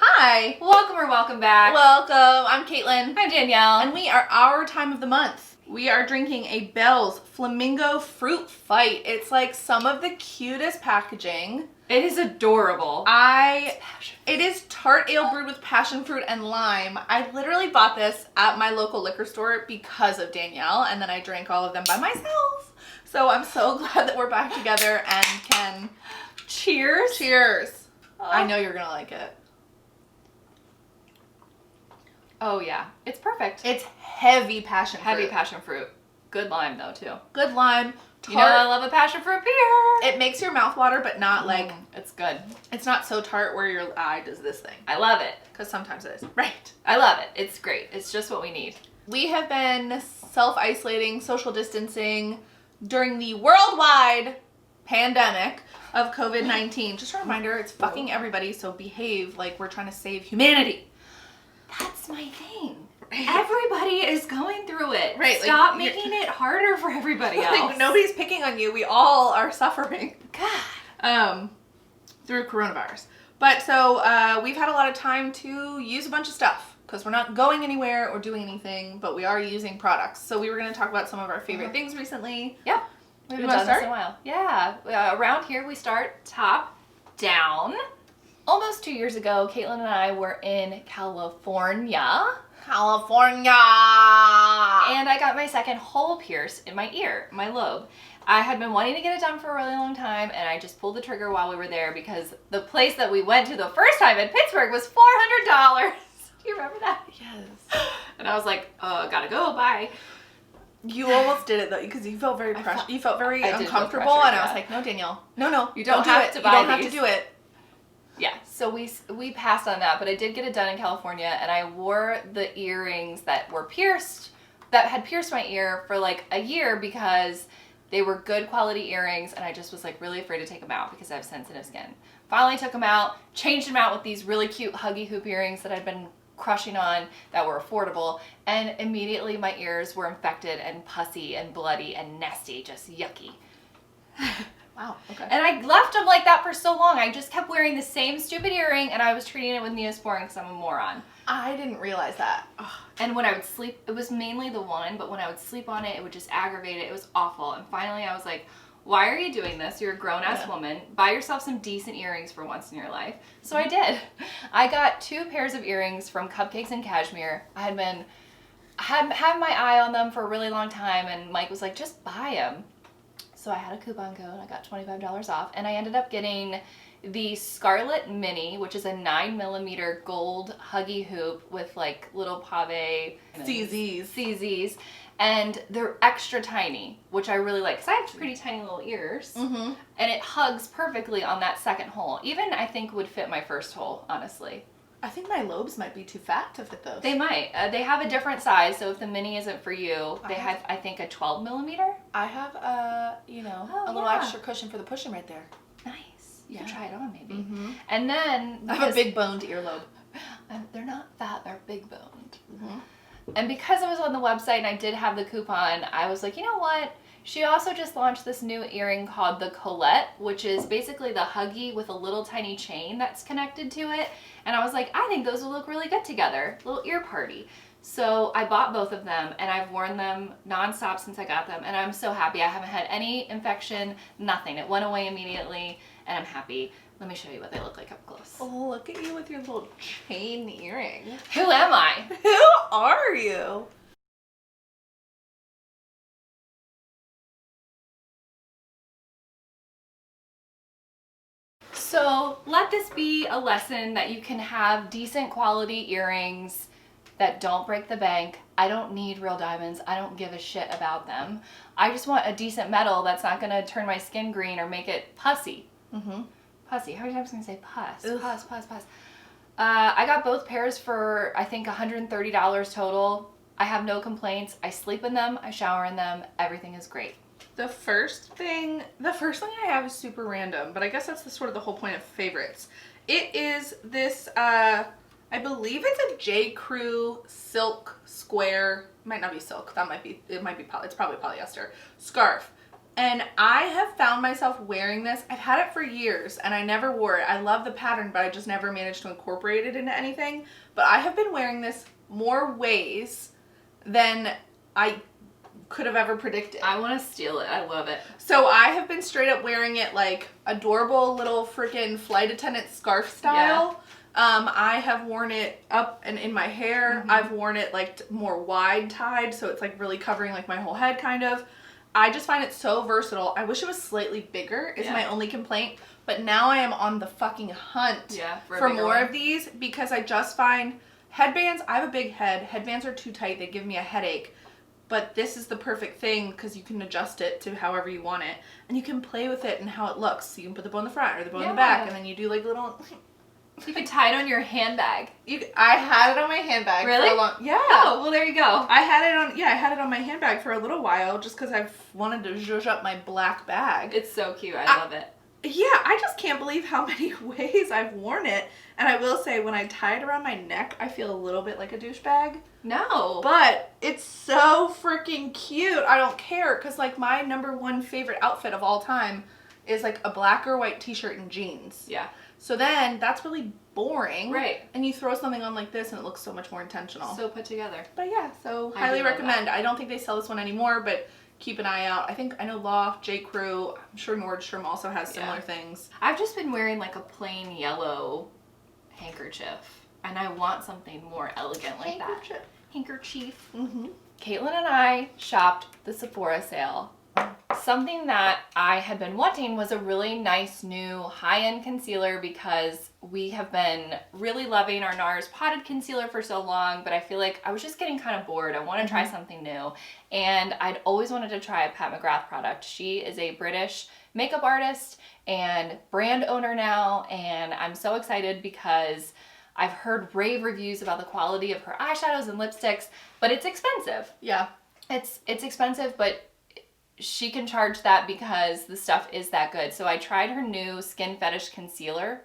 Hi. Welcome or welcome back. Welcome. I'm Caitlin. I'm Danielle. And we are our time of the month. We are drinking a Bell's Flamingo Fruit Fight. It's like some of the cutest packaging. It is adorable. It is tart ale brewed with passion fruit and lime. I literally bought this at my local liquor store because of Danielle, and then I drank all of them by myself. So I'm so glad that we're back together and can... Cheers. Cheers. I know you're gonna like it. Oh yeah, it's perfect. It's heavy passion fruit. Heavy passion fruit. Good lime though too. Good lime. Tart. You know I love a passion fruit beer. It makes your mouth water, but not like... It's good. It's not so tart where your eye does this thing. I love it. Because sometimes it is. Right. I love it. It's great. It's just what we need. We have been self-isolating, social distancing during the worldwide pandemic of COVID-19. Just a reminder, it's fucking everybody, so behave like we're trying to save humanity. That's my thing. Everybody is going through it. Right. Stop making it harder for everybody else. Like, nobody's picking on you. We all are suffering. God. Through coronavirus. But so we've had a lot of time to use a bunch of stuff because we're not going anywhere or doing anything, but we are using products. So we were going to talk about some of our favorite things recently. Yep. We haven't done this in a while. Yeah. Around here we start top down. Almost 2 years ago, Caitlin and I were in California. California! And I got my second hole pierced in my ear, my lobe. I had been wanting to get it done for a really long time, and I just pulled the trigger while we were there because the place that we went to the first time in Pittsburgh was $400. Do you remember that? Yes. And I was like, gotta go, bye. You almost did it though, because you felt very pressured. You felt very uncomfortable, pressured, and I was like, "No, Danielle, no, you don't do have it. to You buy don't have these." to do it." Yeah, so we passed on that, but I did get it done in California, and I wore the earrings that were pierced, that had pierced my ear for like a year because they were good quality earrings, and I just was like really afraid to take them out because I have sensitive skin. Finally took them out, changed them out with these really cute huggy hoop earrings that I'd been crushing on that were affordable, and immediately my ears were infected and pussy and bloody and nasty, just yucky. Wow. Okay. And I left them like that for so long. I just kept wearing the same stupid earring, and I was treating it with Neosporin because I'm a moron. I didn't realize that. Ugh. And when I would sleep, it was mainly the one, but when I would sleep on it, it would just aggravate it. It was awful. And finally I was like, why are you doing this? You're a grown-ass woman. Buy yourself some decent earrings for once in your life. So I did. I got 2 pairs of earrings from Cupcakes and Cashmere. I had my eye on them for a really long time, and Mike was like, just buy them. So I had a coupon code, I got $25 off, and I ended up getting the Scarlet Mini, which is a 9mm gold huggy hoop with like little pave CZs, and they're extra tiny, which I really like because I have pretty tiny little ears, and it hugs perfectly on that second hole. Even I think would fit my first hole, honestly. I think my lobes might be too fat to fit those. They might. They have a different size, so if the mini isn't for you, they have, I think, a 12mm. I have a little extra cushion for the pushing right there. Nice. You can try it on maybe. And then... I have a big boned earlobe. They're not fat, they're big boned. And because I was on the website and I did have the coupon, I was like, you know what? She also just launched this new earring called the Colette, which is basically the huggy with a little tiny chain that's connected to it. And I was like, I think those will look really good together. Little ear party. So I bought both of them, and I've worn them nonstop since I got them, and I'm so happy. I haven't had any infection, nothing. It went away immediately, and I'm happy. Let me show you what they look like up close. Oh, look at you with your little chain earring. Who am I? Who are you? So let this be a lesson that you can have decent quality earrings that don't break the bank. I don't need real diamonds. I don't give a shit about them. I just want a decent metal that's not gonna turn my skin green or make it pussy. Pussy. How many times am I gonna say pus? Pus. I got both pairs for I think $130 total. I have no complaints. I sleep in them. I shower in them. Everything is great. The first thing I have is super random, but I guess that's sort of the whole point of favorites. It is this, I believe it's a J. Crew silk square, might not be silk, it's probably polyester, scarf. And I have found myself wearing this. I've had it for years and I never wore it. I love the pattern, but I just never managed to incorporate it into anything. But I have been wearing this more ways than I could have ever predicted. I want to steal it. I love it. So I have been straight up wearing it like adorable little freaking flight attendant scarf style. I have worn it up and in my hair. I've worn it like more wide tied, so it's like really covering like my whole head kind of. I just find it so versatile. I wish it was slightly bigger is my only complaint. But now I am on the fucking hunt for more of these because I just find headbands, I have a big head. Headbands are too tight. They give me a headache. But this is the perfect thing because you can adjust it to however you want it. And you can play with it and how it looks. So you can put the bow in the front or the bow in the back. And then you do like little... You could tie it on your handbag. I had it on my handbag really? for a long... Yeah. Oh, well there you go. I had it on my handbag for a little while just because I've wanted to zhuzh up my black bag. It's so cute. I love it. Yeah, I just can't believe how many ways I've worn it. And I will say, when I tie it around my neck, I feel a little bit like a douchebag. No. But it's so freaking cute. I don't care because like my number one favorite outfit of all time is like a black or white t-shirt and jeans. Yeah. So then that's really boring. Right. And you throw something on like this and it looks so much more intentional. So put together. But yeah, so highly recommend. I don't think they sell this one anymore, but keep an eye out. I know Loft, J. Crew, I'm sure Nordstrom also has similar things. I've just been wearing like a plain yellow handkerchief and I want something more elegant like that. Handkerchief. Caitlin and I shopped the Sephora sale. Something that I had been wanting was a really nice new high-end concealer because we have been really loving our NARS potted concealer for so long, but I feel like I was just getting kind of bored. I want to try something new, and I'd always wanted to try a Pat McGrath product. She is a British makeup artist and brand owner now, and I'm so excited because I've heard rave reviews about the quality of her eyeshadows and lipsticks, but it's expensive. Yeah. It's expensive, but she can charge that because the stuff is that good. So I tried her new Skin Fetish Concealer,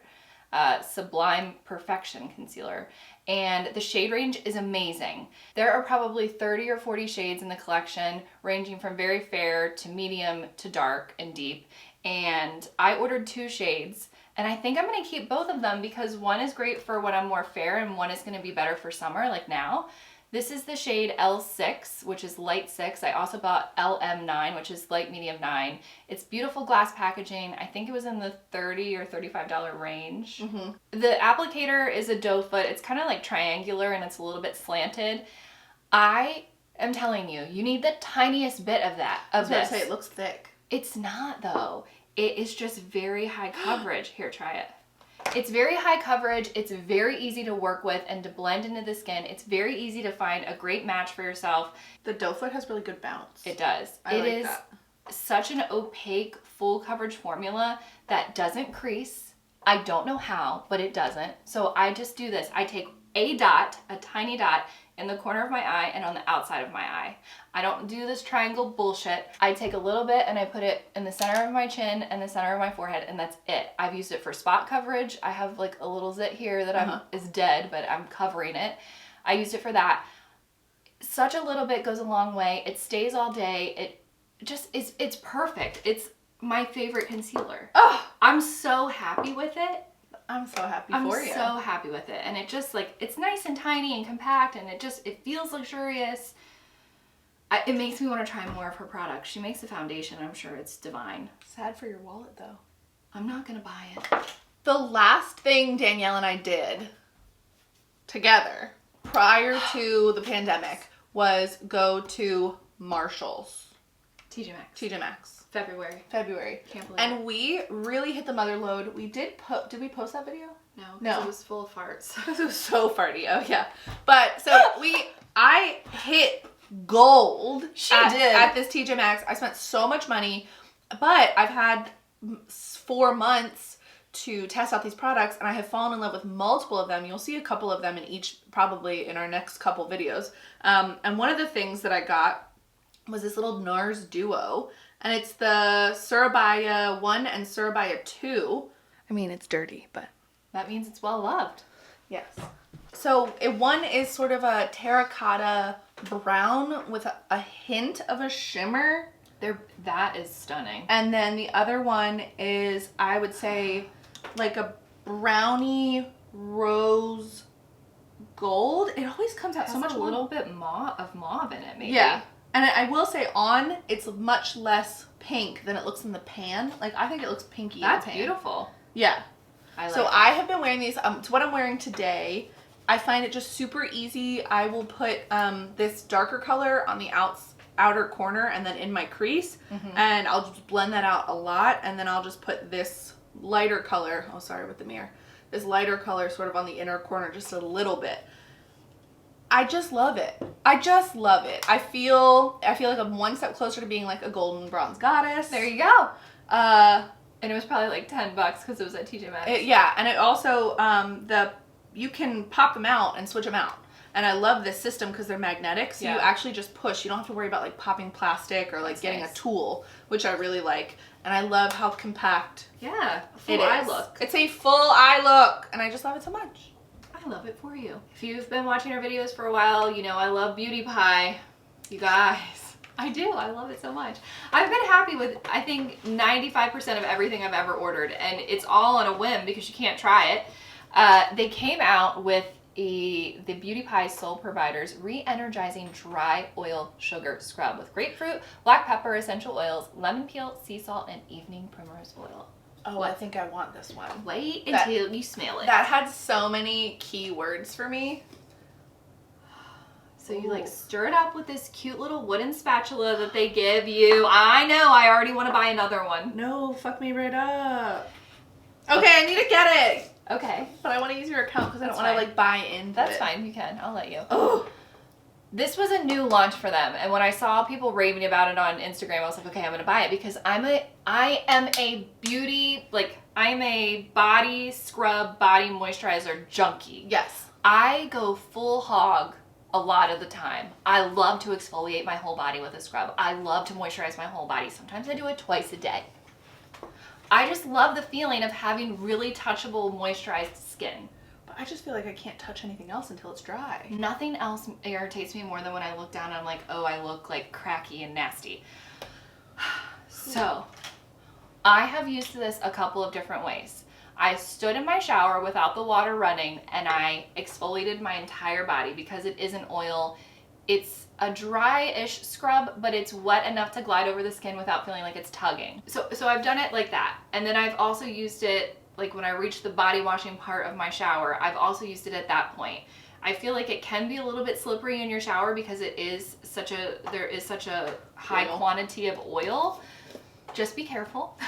Sublime Perfection Concealer, and the shade range is amazing. There are probably 30 or 40 shades in the collection, ranging from very fair to medium to dark and deep. And I ordered 2 shades, and I think I'm gonna keep both of them because one is great for when I'm more fair and one is gonna be better for summer, like now. This is the shade L6, which is light 6. I also bought LM9, which is light medium 9. It's beautiful glass packaging. I think it was in the $30 or $35 range. The applicator is a doe foot. It's kind of like triangular and it's a little bit slanted. I am telling you, you need the tiniest bit of that. I was going to say, it looks thick. It's not though. It is just very high coverage. Here, try it. It's very high coverage, it's very easy to work with and to blend into the skin. It's very easy to find a great match for yourself. The doe foot has really good bounce. It does. I like that. Such an opaque, full coverage formula that doesn't crease. I don't know how, but it doesn't. So I just do this. I take a dot, a tiny dot, in the corner of my eye and on the outside of my eye. I don't do this triangle bullshit. I take a little bit and I put it in the center of my chin and the center of my forehead, and that's it. I've used it for spot coverage. I have like a little zit here that is dead, but I'm covering it. I used it for that. Such a little bit goes a long way. It stays all day. It just is, it's perfect. It's my favorite concealer. Oh, I'm so happy with it. I'm so happy for you. I'm so happy with it. And it just like, it's nice and tiny and compact and it feels luxurious. It makes me want to try more of her products. She makes a foundation. I'm sure it's divine. Sad for your wallet though. I'm not going to buy it. The last thing Danielle and I did together prior to the pandemic was go to Marshall's. TJ Maxx. TJ Maxx. February. Can't believe it. And we really hit the mother load. We did we post that video? No. It was full of farts. It was so farty. Oh yeah. But so I hit gold. She did. At this TJ Maxx. I spent so much money, but I've had 4 months to test out these products and I have fallen in love with multiple of them. You'll see a couple of them in each, probably in our next couple videos. And one of the things that I got was this little NARS duo, and it's the Surabaya 1 and Surabaya 2. I mean, it's dirty, but that means it's well loved. Yes. So one is sort of a terracotta brown with a hint of a shimmer. That is stunning. And then the other one is, I would say, like a brownie rose gold. It always comes out so much a little bit of mauve in it, maybe. Yeah. And I will say on, it's much less pink than it looks in the pan. Like, I think it looks pinky in the pan. That's beautiful. Yeah. So I have been wearing these. It's what I'm wearing today. I find it just super easy. I will put this darker color on the outer corner and then in my crease. And I'll just blend that out a lot. And then I'll just put this lighter color. Oh, sorry, with the mirror. This lighter color sort of on the inner corner just a little bit. I just love it. I just love it. I feel like I'm one step closer to being like a golden bronze goddess. There you go. And it was probably like $10 because it was at TJ Maxx. Yeah, and it also you can pop them out and switch them out. And I love this system because they're magnetic, so you actually just push. You don't have to worry about like popping plastic or like getting a tool, which I really like. And I love how compact. Yeah, full eye look. It's a full eye look, and I just love it so much. I love it for you. If you've been watching our videos for a while, you know I love Beauty Pie. You guys, I do. I love it so much. I've been happy with, I think, 95% of everything I've ever ordered, and it's all on a whim because you can't try it. They came out with the Beauty Pie Soul Providers Re-Energizing Dry Oil Sugar Scrub with grapefruit, black pepper, essential oils, lemon peel, sea salt, and evening primrose oil. Oh, I think I want this one. Wait until you smell it. That had so many key words for me. So you like stir it up with this cute little wooden spatula that they give you. I know, I already want to buy another one. No, fuck me right up. Okay, I need to get it. Okay. But I want to use your account because I don't want to like buy into That's it. fine, you can. I'll let you. Oh. This was a new launch for them, and when I saw people raving about it on Instagram, I was like, okay, I'm gonna buy it because I am a body scrub, body moisturizer junkie. Yes. I go full hog a lot of the time. I love to exfoliate my whole body with a scrub. I love to moisturize my whole body. Sometimes I do it twice a day. I just love the feeling of having really touchable, moisturized skin. I just feel like I can't touch anything else until it's dry. Nothing else irritates me more than when I look down and I'm like, oh, I look like cracky and nasty. So, I have used this a couple of different ways. I stood in my shower without the water running and I exfoliated my entire body because it is an oil. It's a dry-ish scrub, but it's wet enough to glide over the skin without feeling like it's tugging. So I've done it like that. And then I've also used it like when I reach the body washing part of my shower, I've also used it at that point. I feel like it can be a little bit slippery in your shower because there is such a high quantity of oil. Just be careful.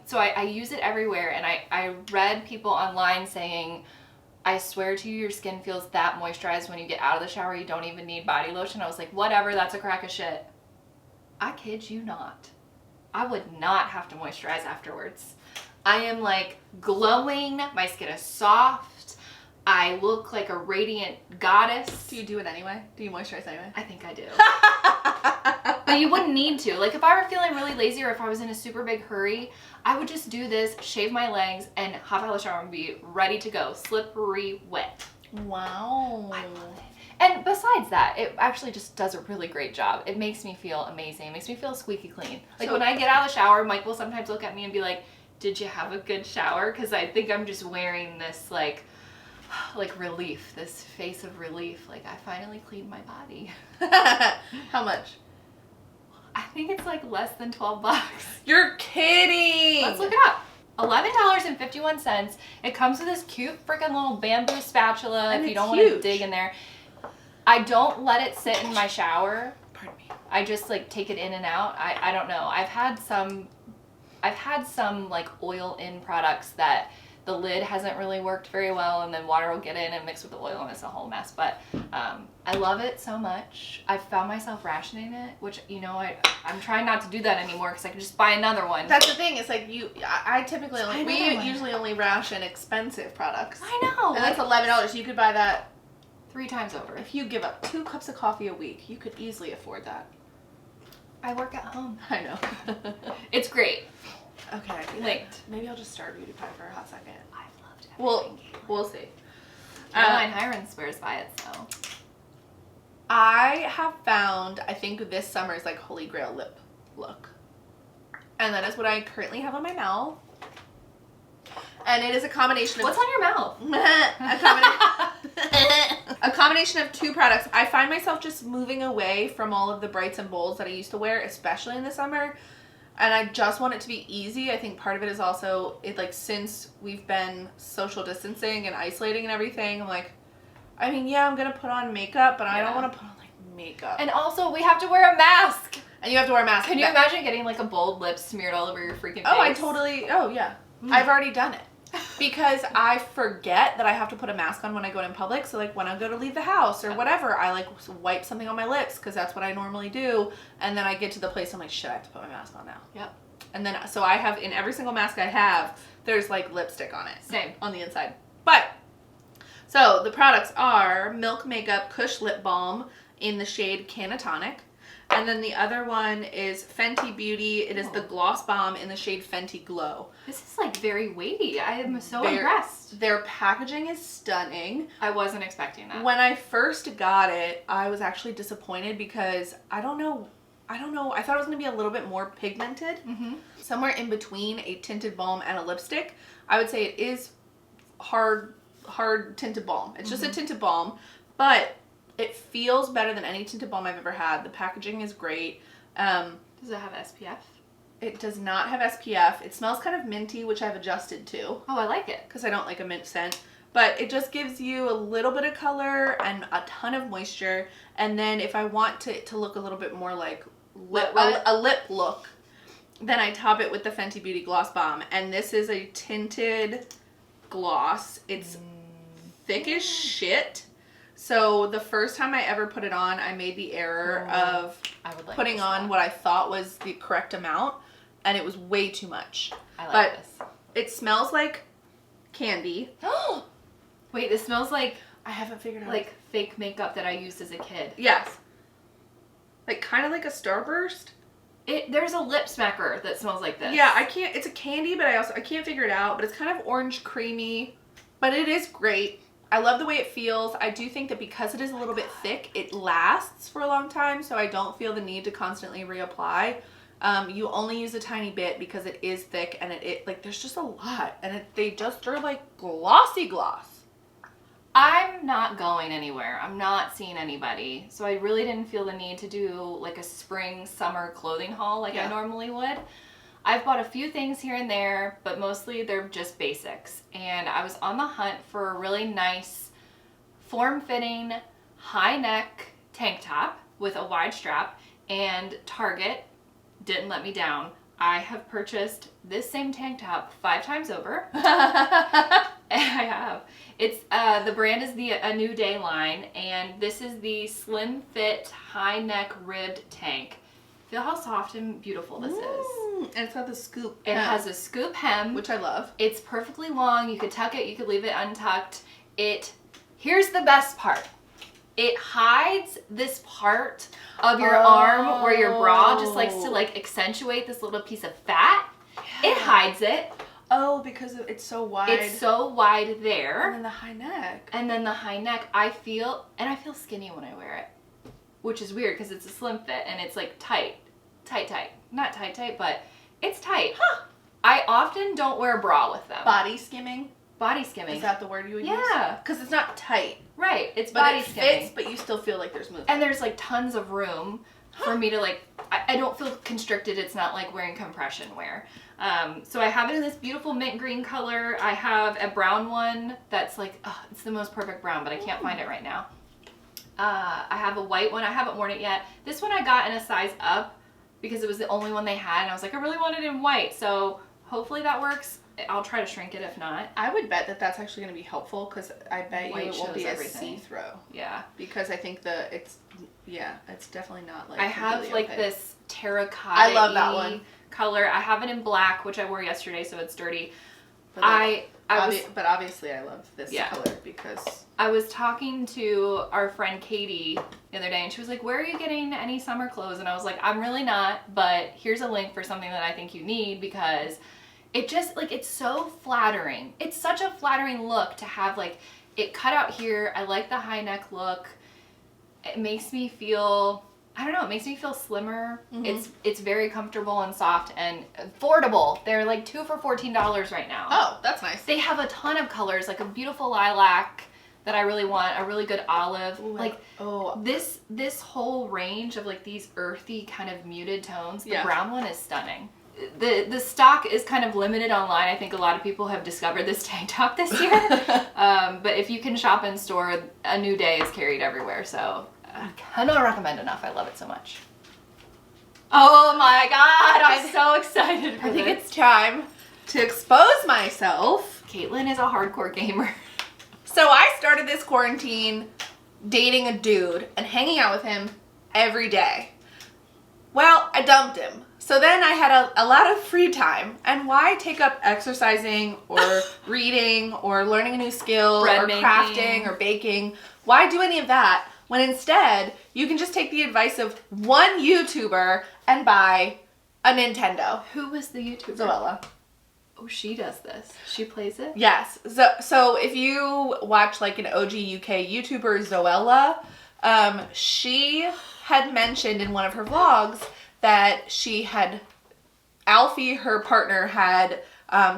So I use it everywhere, and I read people online saying, I swear to you, your skin feels that moisturized when you get out of the shower. You don't even need body lotion. I was like, whatever, that's a crack of shit. I kid you not. I would not have to moisturize afterwards. I am like glowing. My skin is soft. I look like a radiant goddess. Do you do it anyway? Do you moisturize anyway? I think I do. But you wouldn't need to. Like if I were feeling really lazy or if I was in a super big hurry, I would just do this, shave my legs, and hop out of the shower and be ready to go. Slippery wet. Wow. I love it. And besides that, it actually just does a really great job. It makes me feel amazing. It makes me feel squeaky clean. Like when I get out of the shower, Mike will sometimes look at me and be like, did you have a good shower? Because I think I'm just wearing this like relief, this face of relief. Like I finally cleaned my body. How much? I think it's like less than $12. You're kidding. Let's look it up. $11.51. It comes with this cute freaking little bamboo spatula And if you don't huge. want to dig in there. I don't let it sit in my shower. Pardon me. I just like take it in and out. I don't know. I've had some like oil in products that the lid hasn't really worked very well, and then water will get in and mix with the oil and it's a whole mess. But I love it so much. I've found myself rationing it, which, you know, I'm trying not to do that anymore because I can just buy another one. That's the thing. It's like I typically usually only ration expensive products. I know. And that's $11. You could buy that 3 times over. if you give up 2 cups of coffee a week. You could easily afford that. I work at home. I know. It's great. Okay, I think Linked. maybe I'll just start Beauty Pie for a hot second. I've loved everything. We'll see. Caroline Hirons swears by it, so. I have found, I think this summer's like holy grail lip look. And that is what I currently have on my mouth. And it is a combination of... What's on your mouth? a combination of two products. I find myself just moving away from all of the brights and bolds that I used to wear, especially in the summer. And I just want it to be easy. I think part of it is also, since we've been social distancing and isolating and everything, I'm like, I mean, yeah, I'm going to put on makeup, but I don't want to put on, makeup. And also, we have to wear a mask. And you have to wear a mask. Can you imagine getting, a bold lip smeared all over your freaking face? Oh, yeah. I've already done it. Because I forget that I have to put a mask on when I go in public. So, when I go to leave the house or whatever, I, wipe something on my lips because that's what I normally do. And then I get to the place, I'm like, shit, I have to put my mask on now. Yep. And then, so I have, in every single mask I have, there's, lipstick on it. Same. On the inside. But, so, the products are Milk Makeup Kush Lip Balm in the shade Canatonic. And then the other one is Fenty Beauty. It is the Gloss Bomb in the shade Fenty Glow. This is very weighty. I am so impressed. Their packaging is stunning. I wasn't expecting that. When I first got it, I was actually disappointed because I don't know. I thought it was going to be a little bit more pigmented. Mm-hmm. Somewhere in between a tinted balm and a lipstick. I would say it is hard tinted balm. It's just a tinted balm, but it feels better than any tinted balm I've ever had. The packaging is great. Does it have SPF? It does not have SPF. It smells kind of minty, which I've adjusted to. Oh, I like it. Because I don't like a mint scent. But it just gives you a little bit of color and a ton of moisture. And then if I want to look a little bit more like a lip look, then I top it with the Fenty Beauty Gloss Bomb. And this is a tinted gloss. It's thick as shit. So the first time I ever put it on, I made the error of putting on what I thought was the correct amount, and it was way too much. I like this. It smells like candy. Wait, this smells like... I haven't figured out. Like fake makeup that I used as a kid. Yes. Kind of like a Starburst. There's a lip smacker that smells like this. Yeah, it's a candy, but I can't figure it out, but it's kind of orange creamy, but it is great. I love the way it feels. I do think that because it is a little bit thick, it lasts for a long time, so I don't feel the need to constantly reapply. You only use a tiny bit because it is thick, and there's just a lot, and they're glossy gloss. I'm not going anywhere. I'm not seeing anybody, so I really didn't feel the need to do a spring, summer clothing haul I normally would. I've bought a few things here and there, but mostly they're just basics. And I was on the hunt for a really nice, form-fitting, high-neck tank top with a wide strap, and Target didn't let me down. I have purchased this same tank top 5 times over. I have. It's the brand is the A New Day line, and this is the slim fit, high-neck ribbed tank. Feel how soft and beautiful this is. And it's got the scoop hem. It has a scoop hem. Which I love. It's perfectly long. You could tuck it. You could leave it untucked. Here's the best part. It hides this part of your arm where your bra just likes to accentuate this little piece of fat. Yeah. It hides it. Oh, because it's so wide. It's so wide there. And then the high neck. I feel skinny when I wear it. Which is weird because it's a slim fit and it's tight. Not tight, but it's tight. Huh. I often don't wear a bra with them. Body skimming? Body skimming. Is that the word you would use? Yeah. Because it's not tight. Right. It's body skimming. It fits, but you still feel like there's movement. And there's tons of room for me to I don't feel constricted. It's not like wearing compression wear. So I have it in this beautiful mint green color. I have a brown one that's it's the most perfect brown, but I can't find it right now. I have a white one. I haven't worn it yet. This one I got in a size up because it was the only one they had, and I was like, I really want it in white. So hopefully that works. I'll try to shrink it if not. I would bet that that's actually going to be helpful because I bet white you it won't be as everything. see-through. Yeah. Because I think it's definitely not I have this terracotta. I love that one. Color. I have it in black, which I wore yesterday, so it's dirty. But but obviously I love this color because I was talking to our friend Katie the other day, and she was like, where are you getting any summer clothes? And I was like, I'm really not, but here's a link for something that I think you need because it just it's so flattering. It's such a flattering look to have it cut out here. I like the high neck look. it makes me feel, I don't know, it makes me feel slimmer. It's very comfortable and soft and affordable. They're like 2 for $14 right now. Oh, that's nice. They have a ton of colors, like a beautiful lilac that I really want, a really good olive. Ooh, like oh, this whole range of like these earthy kind of muted tones. The Yeah. brown one is stunning. The stock is kind of limited online. I think a lot of people have discovered this tank top this year. But if you can shop in store, a new day is carried everywhere. So I cannot recommend enough. I love it so much. Oh my God, I'm so excited for I think this. it's time to expose myself. Caitlin is a hardcore gamer. So I started this quarantine dating a dude and hanging out with him every day. Well, I dumped him. So then I had a lot of free time. And why take up exercising or reading or learning a new skill Bread or making. crafting or baking? Why do any of that when instead you can just take the advice of one YouTuber and buy a Nintendo? Who was the YouTuber? Zoella. Oh, she does this. She plays it? Yes. So if you watch like an OG UK YouTuber, Zoella, she had mentioned in one of her vlogs that Alfie, her partner, had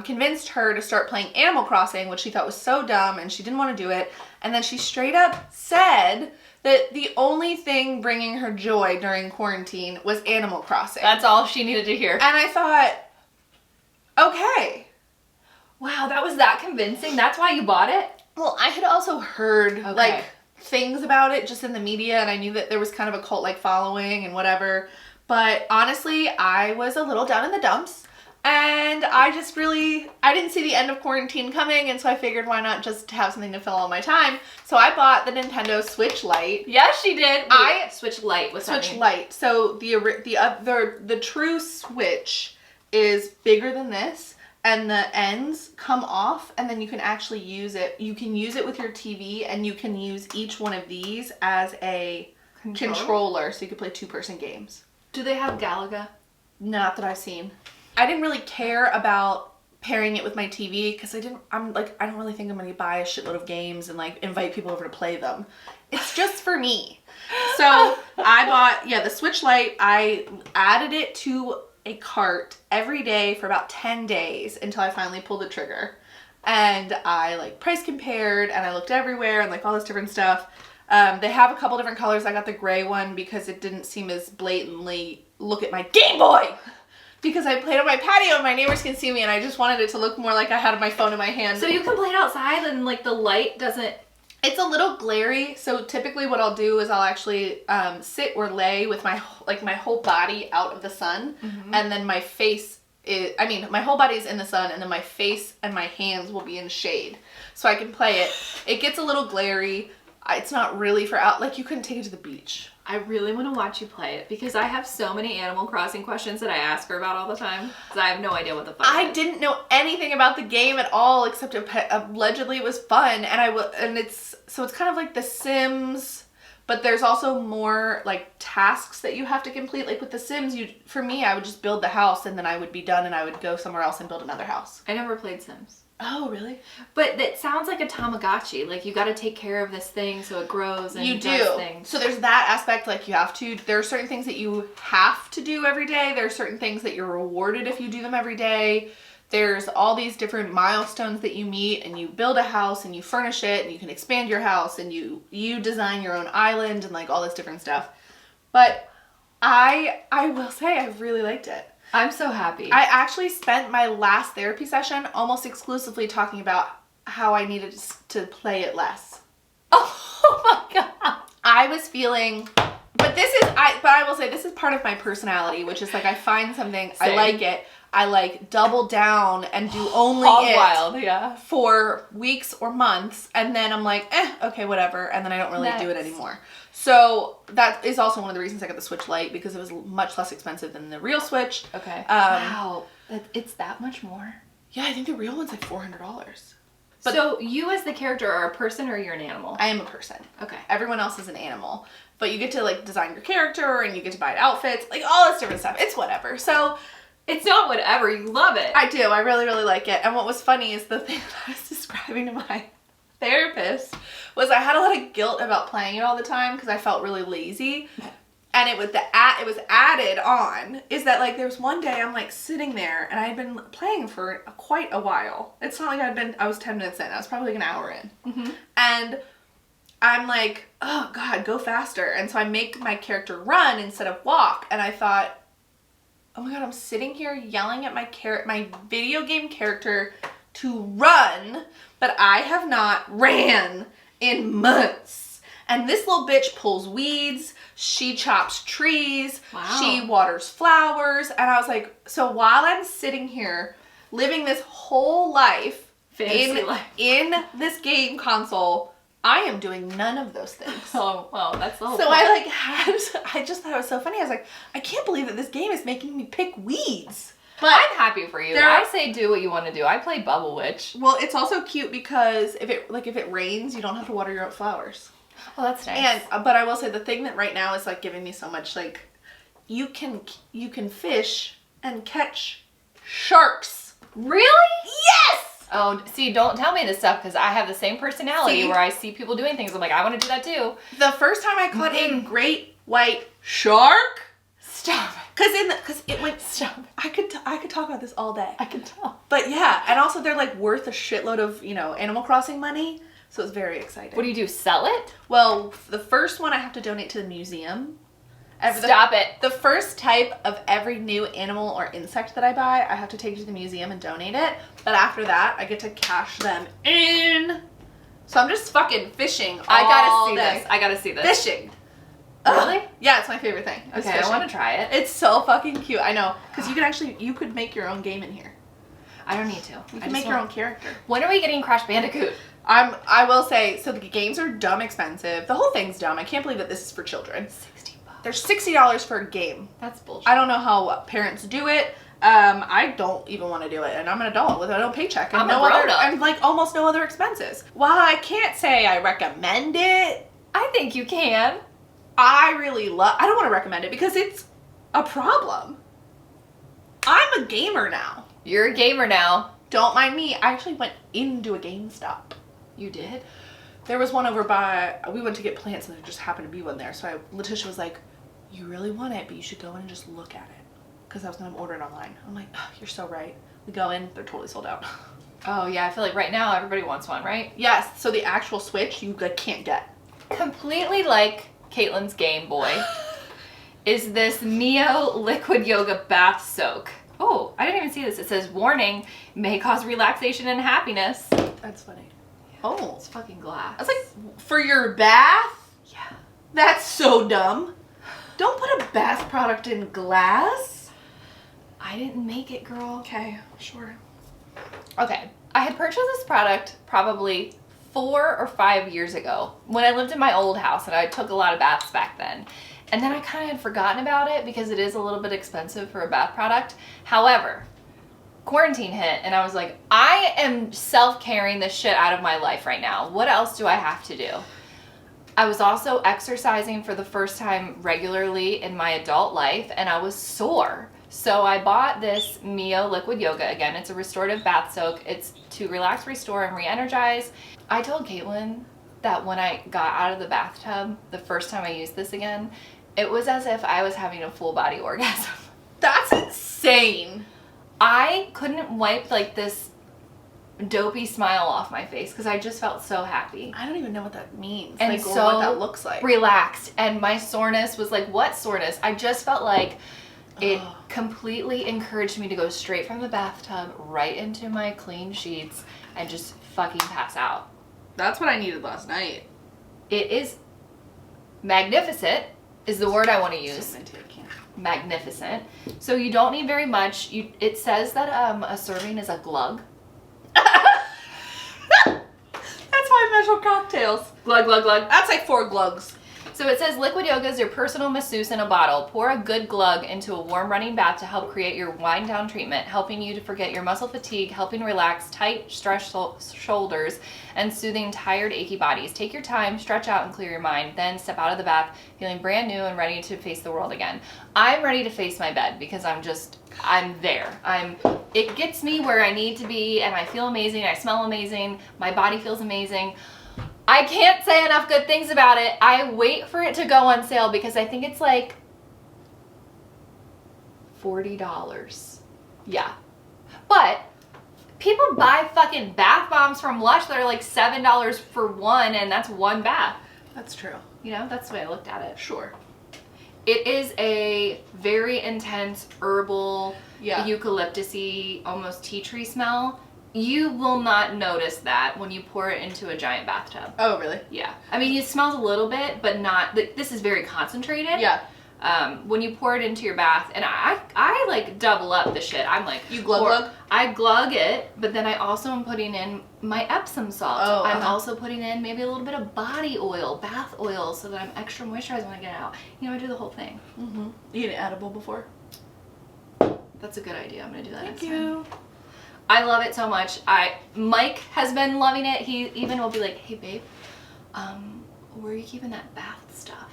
convinced her to start playing Animal Crossing, which she thought was so dumb and she didn't want to do it. And then she straight up said that the only thing bringing her joy during quarantine was Animal Crossing. That's all she needed to hear. And I thought, okay. Wow, that was that convincing? That's why you bought it? Well, I had also heard like things about it just in the media, and I knew that there was kind of a cult-like following and whatever. But honestly, I was a little down in the dumps, and I didn't see the end of quarantine coming, and so I figured why not just have something to fill all my time. So I bought the Nintendo Switch Lite. Yes, she did. Switch Lite. What's that Switch mean? Lite. So the true Switch is bigger than this, and the ends come off, and then you can actually use it. You can use it with your TV, and you can use each one of these as a controller, so you can play 2-person games. Do they have Galaga? Not that I've seen. I didn't really care about pairing it with my TV because I don't really think I'm going to buy a shitload of games and like invite people over to play them. It's just for me. So I bought, the Switch Lite. I added it to a cart every day for about 10 days until I finally pulled the trigger. And I like price compared and I looked everywhere and like all this different stuff. They have a couple different colors. I got the gray one because it didn't seem as blatantly look at my Game Boy. Because I played on my patio and my neighbors can see me and I just wanted it to look more like I had my phone in my hand. So you can play it outside and like the light doesn't... It's a little glary, so typically what I'll do is I'll actually sit or lay with my whole body out of the sun, and then my face my whole body is in the sun, and then my face and my hands will be in shade, so I can play it. It gets a little glary. It's not really for out, like you couldn't take it to the beach. I really want to watch you play it because I have so many Animal Crossing questions that I ask her about all the time because I have no idea what the fuck it is. didn't know anything about the game at all except allegedly it was fun, and it's kind of like The Sims, but there's also more like tasks that you have to complete. Like with The Sims, for me, I would just build the house and then I would be done and I would go somewhere else and build another house. I never played Sims. Oh, really? But that sounds like a Tamagotchi. Like you got to take care of this thing so it grows and does things. So there's that aspect, like you have to. There are certain things that you have to do every day. There are certain things that you're rewarded if you do them every day. There's all these different milestones that you meet, and you build a house and you furnish it and you can expand your house and you design your own island and like all this different stuff. But I will say I really liked it. I'm so happy. I actually spent my last therapy session almost exclusively talking about how I needed to play it less. Oh my God. I was feeling, but I will say this is part of my personality, which is like I find something, Same. I like it, I like double down and do only Hog it wild, yeah. for weeks or months, and then I'm like, okay, whatever, and then I don't really do it Nice. anymore. So that is also one of the reasons I got the Switch Lite, because it was much less expensive than the real Switch. Okay. Wow. It's that much more? Yeah, I think the real one's like $400. But so you as the character are a person or you're an animal? I am a person. Okay. Everyone else is an animal. But you get to like design your character and you get to buy outfits, like all this different stuff. It's whatever. So it's not whatever. You love it. I do. I really, really like it. And what was funny is the thing that I was describing to my therapist was I had a lot of guilt about playing it all the time because I felt really lazy. And it was added on is that like there's one day I'm like sitting there and I'd been playing for quite a while. It's not like I was 10 minutes in. I was probably like an hour in. Mm-hmm. And I'm like, oh God, go faster. And so I make my character run instead of walk. And I thought, oh my God, I'm sitting here yelling at my video game character to run, but I have not ran in months. And this little bitch pulls weeds, she chops trees, wow. She waters flowers. And I was like, so while I'm sitting here living this whole life in this game console, I am doing none of those things. Oh, well, that's the whole So point. I just thought it was so funny. I was like, I can't believe that this game is making me pick weeds. But I'm happy for you. I say do what you want to do. I play Bubble Witch. Well, it's also cute because if it rains, you don't have to water your own flowers. Oh, that's nice. But I will say the thing that right now is like giving me so much like you can fish and catch sharks. Really? Yes! Oh, see, don't tell me this stuff because I have the same personality where I see people doing things. I'm like, I want to do that too. The first time I caught a great white shark. Stop it. Because it went. Stop it. I could talk about this all day. I can tell. But yeah, and also they're like worth a shitload of Animal Crossing money. So it's very exciting. What do you do? Sell it? Well, the first one I have to donate to the museum. Stop it. The first type of every new animal or insect that I buy, I have to take to the museum and donate it. But after that, I get to cash them in. So I'm just fucking fishing all day. I gotta see this. Fishing. Really? Yeah, it's my favorite thing. Okay, I want to try it. It's so fucking cute. I know. Because you could make your own game in here. I don't need to. You can make your own character. When are we getting Crash Bandicoot? I will say, so the games are dumb expensive. The whole thing's dumb. I can't believe that this is for children. $60. There's $60 for a game. That's bullshit. I don't know how parents do it. I don't even want to do it, and I'm an adult with no paycheck and and like almost no other expenses. While I can't say I recommend it, I think you can. I don't want to recommend it because it's a problem. I'm a gamer now. You're a gamer now. Don't mind me. I actually went into a GameStop. You did? There was one we went to get plants and there just happened to be one there. So Letitia was like, you really want it, but you should go in and just look at it. Because I was going to order it online. I'm like, oh, you're so right. We go in, they're totally sold out. Oh yeah, I feel like right now everybody wants one, right? Yes, so the actual Switch you can't get. Completely like Caitlin's Game Boy is this Mio Liquid Yoga Bath Soak. Oh, I didn't even see this. It says, warning, may cause relaxation and happiness. That's funny. Yeah, oh. It's fucking glass. I was like, for your bath? Yeah. That's so dumb. Don't put a bath product in glass. I didn't make it, girl. Okay, sure. Okay, I had purchased this product probably 4 or 5 years ago when I lived in my old house and I took a lot of baths back then. And then I kind of had forgotten about it because it is a little bit expensive for a bath product. However, quarantine hit and I was like, I am self-caring this shit out of my life right now. What else do I have to do? I was also exercising for the first time regularly in my adult life and I was sore. So I bought this Mio Liquid Yoga. Again, it's a restorative bath soak. It's to relax, restore, and re-energize. I told Caitlin that when I got out of the bathtub, the first time I used this again, it was as if I was having a full body orgasm. That's insane. I couldn't wipe like this dopey smile off my face because I just felt so happy. I don't even know what that means. And like, so what that looks like. Relaxed. And my soreness was like, what soreness? I just felt like it completely encouraged me to go straight from the bathtub right into my clean sheets and just fucking pass out. That's what I needed last night. It is magnificent is the word I want to use. Magnificent. So you don't need very much. It says that a serving is a glug. That's why I measure cocktails. Glug, glug, glug. That's like 4 glugs. So it says liquid yoga is your personal masseuse in a bottle. Pour a good glug into a warm running bath to help create your wind down treatment, helping you to forget your muscle fatigue, helping relax tight, stretched shoulders, and soothing tired, achy bodies. Take your time, stretch out, and clear your mind. Then step out of the bath feeling brand new and ready to face the world again. I'm ready to face my bed because I'm there. It gets me where I need to be, and I feel amazing. I smell amazing. My body feels amazing. I can't say enough good things about it. I wait for it to go on sale because I think it's like $40. Yeah. But people buy fucking bath bombs from Lush that are like $7 for one, and that's one bath. That's true. You know, that's the way I looked at it. Sure. It is a very intense herbal, Yeah. eucalyptus-y, almost tea tree smell. You will not notice that when you pour it into a giant bathtub. Oh, really? Yeah. I mean, it smells a little bit, but not, this is very concentrated. Yeah. When you pour it into your bath, and I like double up the shit. I'm like, You glug? I glug it, but then I also am putting in my Epsom salt. Oh, I'm also putting in maybe a little bit of body oil, bath oil, so that I'm extra moisturized when I get out. You know, I do the whole thing. Mm-hmm. You eat an edible before? That's a good idea. I'm gonna do that Thank next you. time. I love it so much. Mike has been loving it. He even will be like, hey babe, where are you keeping that bath stuff?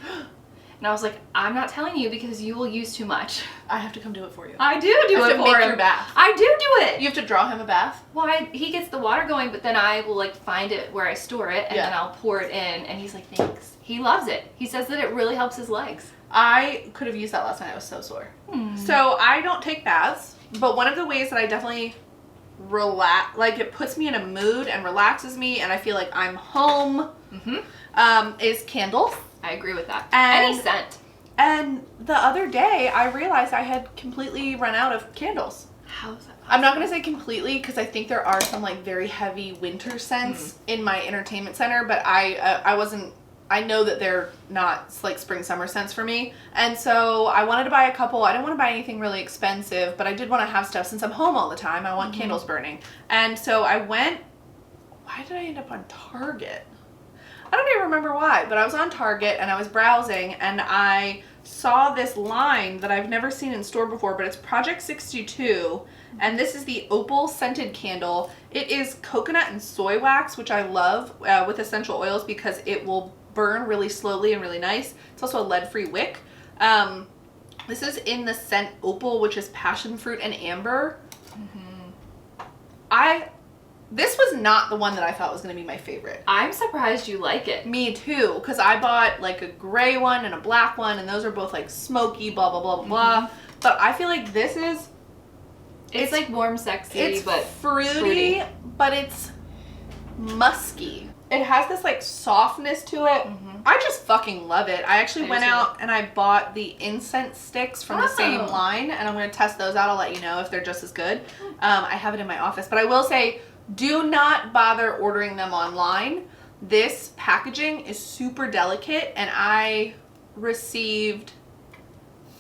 And I was like, I'm not telling you because you will use too much. I have to come do it for you. I do You have it to for make him. your bath. I do it. You have to draw him a bath? Well, he gets the water going, but then I will like find it where I store it, and Yeah. then I'll pour it in, and he's like, thanks. He loves it. He says that it really helps his legs. I could have used that last night. I was so sore. So I don't take baths, but one of the ways that I definitely relax, like it puts me in a mood and relaxes me, and I feel like I'm home, is candles. I agree with that. And- Any scent. And the other day, I realized I had completely run out of candles. How is that possible? I'm not going to say completely because I think there are some like very heavy winter scents in my entertainment center, but I know that they're not like spring summer scents for me. And so I wanted to buy a couple. I didn't want to buy anything really expensive, but I did want to have stuff since I'm home all the time. I want candles burning. And so I went, why did I end up on Target? I don't even remember why, but I was on Target and I was browsing and I saw this line that I've never seen in store before, but it's Project 62, and this is the opal scented candle. It is coconut and soy wax, which I love with essential oils because it will burn really slowly and really nice. It's also a lead-free wick. This is in the scent opal, which is passion fruit and amber. This was not the one that I thought was going to be my favorite. I'm surprised you like it. Me too, because I bought like a gray one and a black one, and those are both like smoky, blah, blah, blah, blah, blah. But I feel like this is... It's like warm, sexy, It's but fruity, but it's musky. It has this like softness to it. I just fucking love it. I actually went out and I bought the incense sticks from the same line, and I'm going to test those out. I'll let you know if they're just as good. I have it in my office, but I will say, do not bother ordering them online. This packaging is super delicate, and I received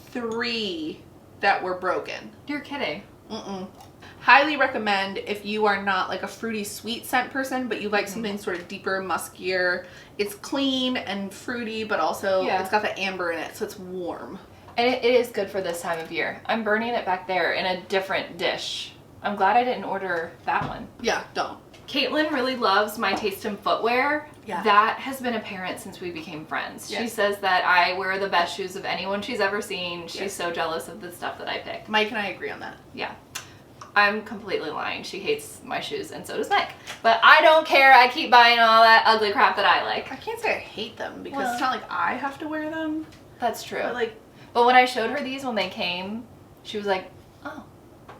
3 that were broken. You're kidding. Highly recommend if you are not like a fruity sweet scent person, but you like something sort of deeper, muskier. It's clean and fruity, but also it's got the amber in it, so it's warm. And it is good for this time of year. I'm burning it back there in a different dish. I'm glad I didn't order that one. Yeah, don't. Caitlin really loves my taste in footwear. Yeah. That has been apparent since we became friends. Yes. She says that I wear the best shoes of anyone she's ever seen. She's so jealous of the stuff that I pick. Mike and I agree on that. Yeah. I'm completely lying. She hates my shoes, and so does Mike. But I don't care. I keep buying all that ugly crap that I like. I can't say I hate them because it's not like I have to wear them. That's true. But when I showed her these when they came, she was like, oh,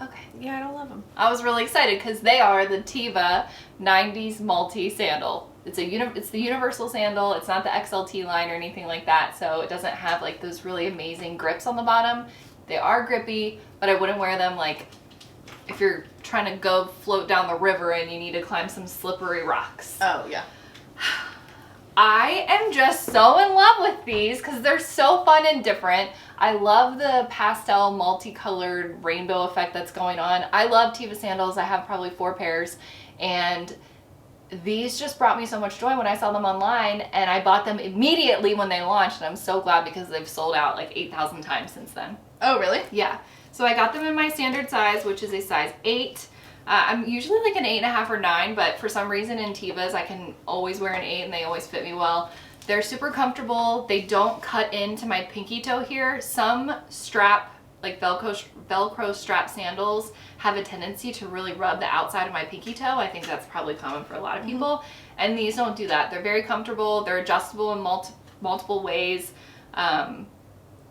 okay. Yeah, I don't love them. I was really excited because they are the Teva 90s multi sandal. It's the universal sandal. It's not the XLT line or anything like that, so it doesn't have like those really amazing grips on the bottom. They are grippy, but I wouldn't wear them like if you're trying to go float down the river and you need to climb some slippery rocks. Oh, yeah. I am just so in love with these because they're so fun and different. I love the pastel multicolored rainbow effect that's going on. I love Teva sandals. I have probably 4 pairs, and these just brought me so much joy when I saw them online, and I bought them immediately when they launched, and I'm so glad because they've sold out like 8,000 times since then. Oh, really? Yeah. So I got them in my standard size, which is a size 8. I'm usually like an 8.5 or 9, but for some reason in Tevas, I can always wear an 8 and they always fit me well. They're super comfortable. They don't cut into my pinky toe here. Some strap like Velcro strap sandals have a tendency to really rub the outside of my pinky toe. I think that's probably common for a lot of people. And these don't do that. They're very comfortable. They're adjustable in multiple ways. And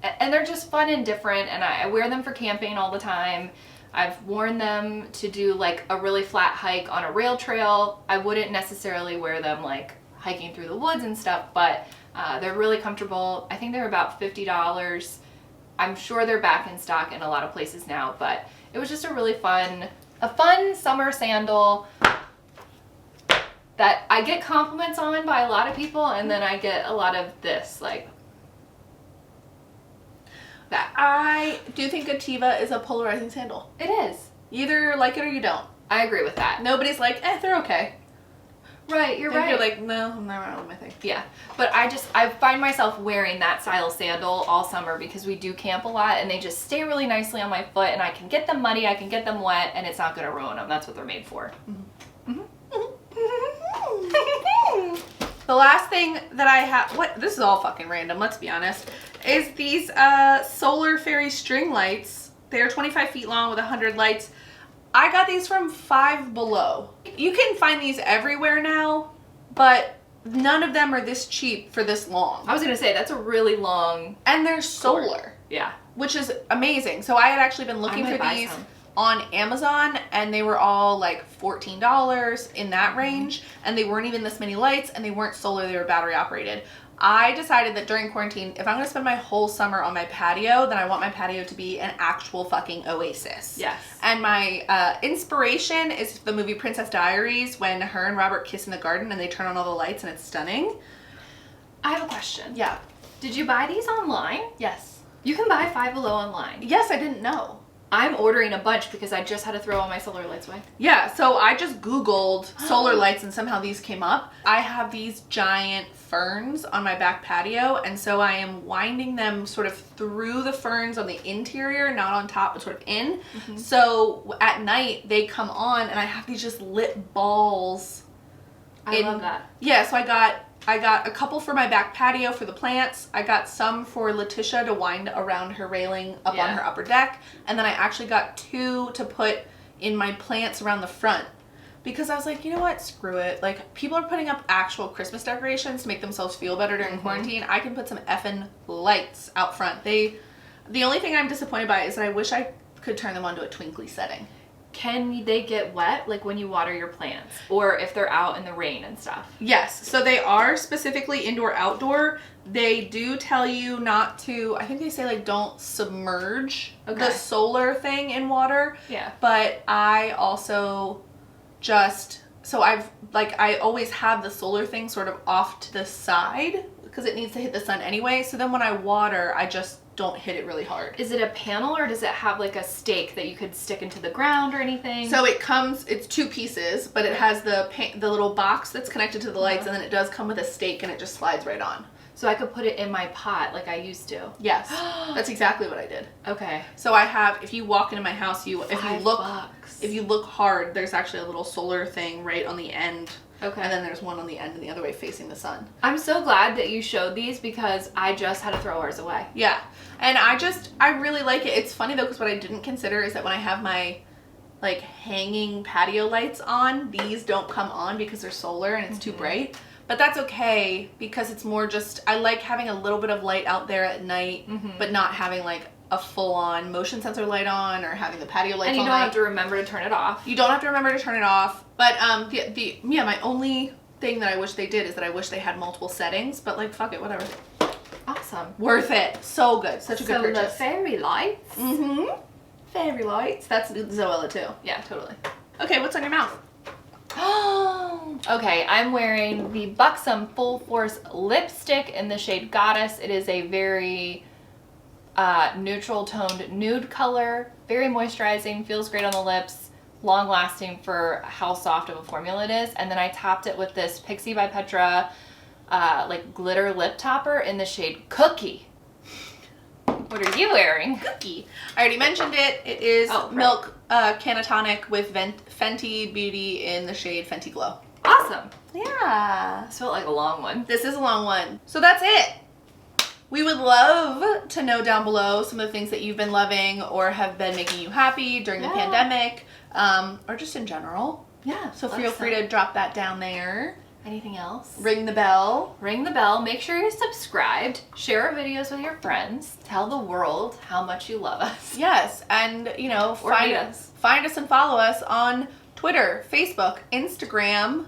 they're just fun and different. And I wear them for camping all the time. I've worn them to do like a really flat hike on a rail trail. I wouldn't necessarily wear them like hiking through the woods and stuff, but they're really comfortable. I think they're about $50. I'm sure they're back in stock in a lot of places now, but it was just a really fun summer sandal that I get compliments on by a lot of people, and then I get a lot of this, like that. I do think a Teva is a polarizing sandal. It is. You either like it or you don't. I agree with that. Nobody's like, they're okay. Right, you're right. You're like, no, not really my thing. Yeah, but I find myself wearing that style sandal all summer because we do camp a lot, and they just stay really nicely on my foot, and I can get them muddy, I can get them wet, and it's not going to ruin them. That's what they're made for. The last thing that I have, this is all fucking random, let's be honest, is these Solar Fairy string lights. They're 25 feet long with 100 lights. I got these from Five Below. You can find these everywhere now, but none of them are this cheap for this long. I was going to say, that's a really long... And they're solar. Yeah. Which is amazing. So I had actually been looking for these on Amazon, and they were all like $14 in that range, and they weren't even this many lights, and they weren't solar, they were battery operated. I decided that during quarantine, if I'm going to spend my whole summer on my patio, then I want my patio to be an actual fucking oasis. Yes. And my inspiration is the movie Princess Diaries, when her and Robert kiss in the garden and they turn on all the lights and it's stunning. I have a question. Yeah. Did you buy these online? Yes. You can buy Five Below online. Yes, I didn't know. I'm ordering a bunch because I just had to throw all my solar lights away. Yeah, so I just Googled solar lights and somehow these came up. I have these giant ferns on my back patio, and so I am winding them sort of through the ferns on the interior, not on top, but sort of in. So at night they come on, and I have these just lit balls. I love that. Yeah, so I got a couple for my back patio for the plants. I got some for Letitia to wind around her railing up on her upper deck. And then I actually got 2 to put in my plants around the front. Because I was like, you know what? Screw it. Like, people are putting up actual Christmas decorations to make themselves feel better during quarantine. I can put some effing lights out front. The only thing I'm disappointed by is that I wish I could turn them onto a twinkly setting. Can they get wet, like when you water your plants, or if they're out in the rain and stuff? Yes, so they are specifically indoor outdoor. They do tell you not to, I think they say like don't submerge the solar thing in water. Yeah. But I also just, so I always have the solar thing sort of off to the side because it needs to hit the sun anyway. So then when I water, I just don't hit it really hard. Is it a panel, or does it have like a stake that you could stick into the ground or anything? So it's 2 pieces, but it has the little box that's connected to the lights, and then it does come with a stake, and it just slides right on. So I could put it in my pot like I used to. Yes, that's exactly what I did. Okay. So I have, if you walk into my house, if you look hard, there's actually a little solar thing right on the end. Okay. And then there's one on the end and the other way facing the sun. I'm so glad that you showed these because I just had to throw ours away. Yeah. And I really like it. It's funny though, because what I didn't consider is that when I have my like hanging patio lights on, these don't come on because they're solar and it's too bright. But that's okay because it's more just, I like having a little bit of light out there at night, but not having like a full-on motion sensor light on or having the patio lights on. And you don't have to remember to turn it off. You don't have to remember to turn it off. But my only thing that I wish they did is that I wish they had multiple settings, but like fuck it, whatever. Awesome. Worth it. So good. Such a good purchase. So the fairy lights. Fairy lights. That's Zoella too. Yeah, totally. Okay, what's on your mouth? Okay, I'm wearing the Buxom Full Force lipstick in the shade Goddess. It is a very neutral toned nude color, very moisturizing, feels great on the lips, long lasting for how soft of a formula it is. And then I topped it with this Pixie by Petra like glitter lip topper in the shade Cookie. What are you wearing? Cookie. I already mentioned it. It is Milk Canatonic with Fenty Beauty in the shade Fenty Glow. Awesome. Yeah. This felt like a long one. This is a long one. So that's it. We would love to know down below some of the things that you've been loving or have been making you happy during the pandemic, or just in general. Yeah. So feel free to drop that down there. Anything else? Ring the bell. Ring the bell. Make sure you're subscribed. Share our videos with your friends. Tell the world how much you love us. Yes, and you know, find us and follow us on Twitter, Facebook, Instagram,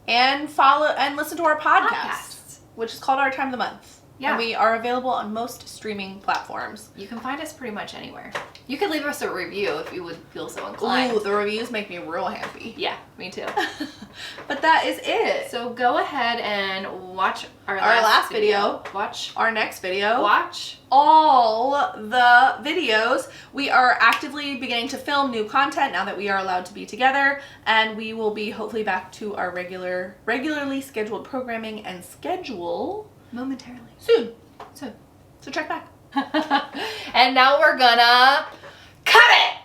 and follow and listen to our podcast, which is called Our Time of the Month. Yeah. And we are available on most streaming platforms. You can find us pretty much anywhere. You could leave us a review if you would feel so inclined. Ooh, the reviews make me real happy. Yeah, me too. But that is it. So go ahead and watch our last video. Watch our next video. Watch all the videos. We are actively beginning to film new content now that we are allowed to be together, and we will be hopefully back to our regularly scheduled programming and schedule momentarily. Soon. So check back. And now we're gonna cut it!